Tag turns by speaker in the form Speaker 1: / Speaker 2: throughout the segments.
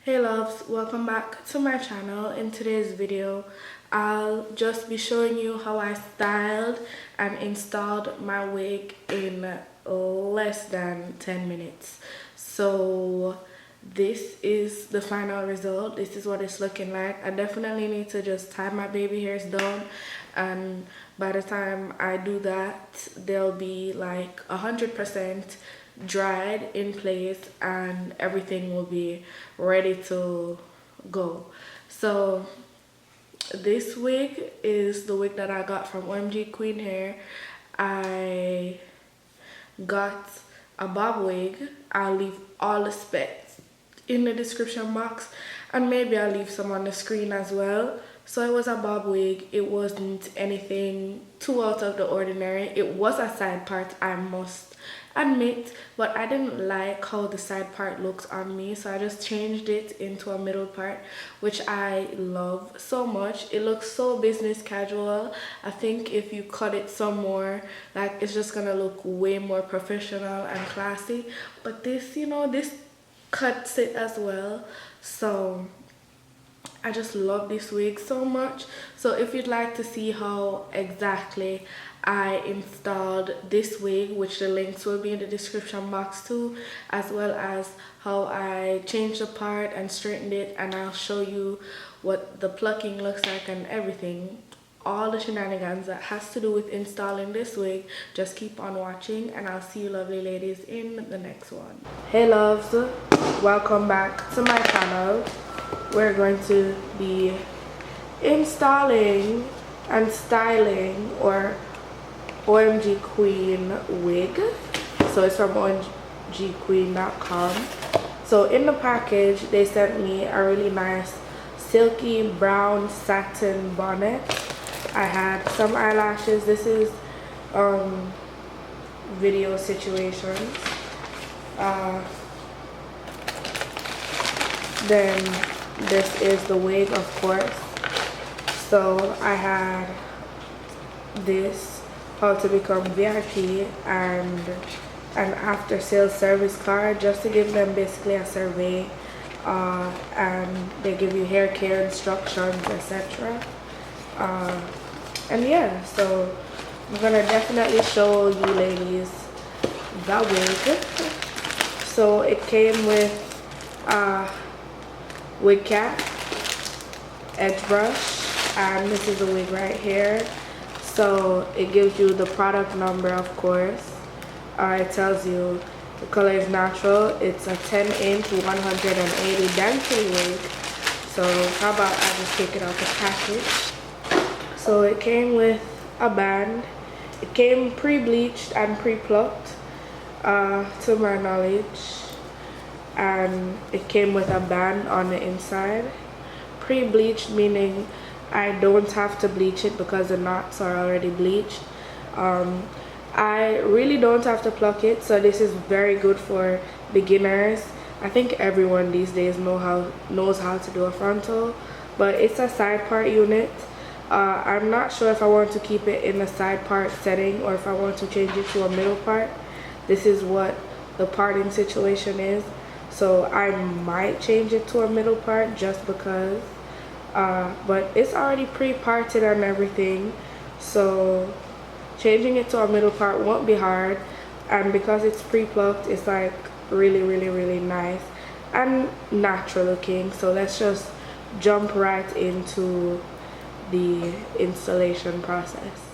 Speaker 1: Hey loves, welcome back to my channel. In today's video, I'll just be showing you how I styled and installed my wig in less than 10 minutes. So this is the final result. This is what it's looking like. I definitely need to just tie my baby hairs down, and by the time I do that, they'll be like 100% dried in place and everything will be ready to go. So this wig is the wig that I got from OMG Queen Hair. I got a bob wig. I'll leave all the specs in the description box, and maybe I'll leave some on the screen as well. So it was a bob wig. It wasn't anything too out of the ordinary. It was a side part, I must admit, but I didn't like how the side part looks on me, so I just changed it into a middle part, which I love so much. It looks so business casual. I think if you cut it some more, like, it's just gonna look way more professional and classy, but this, you know, this cuts it as well. So I just love this wig so much. So if you'd like to see how exactly I installed this wig, which the links will be in the description box too, as well as how I changed the part and straightened it, and I'll show you what the plucking looks like and everything, all the shenanigans that has to do with installing this wig, just keep on watching, and I'll see you lovely ladies in the next one. Hey loves, welcome back to my channel. We're going to be installing and styling or OMG Queen wig. So it's from omgqueen.com. So in the package they sent me a really nice silky brown satin bonnet. I had some eyelashes. This is Video Situations. Then this is the wig, of course. So I had this, how to become VIP, and an after sales service card, just to give them basically a survey, and they give you hair care instructions, etc. And yeah, so I'm gonna definitely show you ladies the wig. So it came with wig cap, edge brush, and this is the wig right here. So it gives you the product number, of course. It tells you the color is natural. It's a 10-inch 180 density wig. So how about I just take it out the package. So it came with a band. It came pre-bleached and pre-plucked, to my knowledge. And it came with a band on the inside. Pre-bleached meaning I don't have to bleach it because the knots are already bleached. I really don't have to pluck it, so this is very good for beginners. I think everyone these days knows how to do a frontal, but it's a side part unit. I'm not sure if I want to keep it in the side part setting or if I want to change it to a middle part. This is what the parting situation is. So I might change it to a middle part just because, but it's already pre-parted and everything, so changing it to a middle part won't be hard. And because it's pre-plucked, it's like really nice and natural looking. So let's just jump right into the installation process.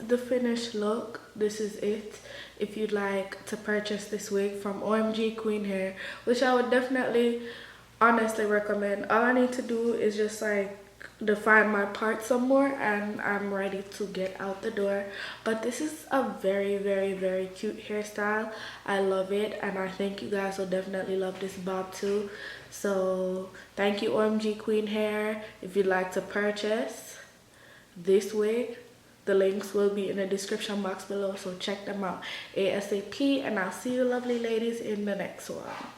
Speaker 1: the finished look. This is it. If you'd like to purchase this wig from OMG Queen Hair, which I would definitely honestly recommend, all I need to do is just like define my part some more and I'm ready to get out the door. But this is a very, very, very cute hairstyle. I love it, and I think you guys will definitely love this bob too. So thank you, OMG Queen Hair. If you'd like to purchase this wig, the links will be in the description box below, so check them out ASAP, and I'll see you lovely ladies in the next one.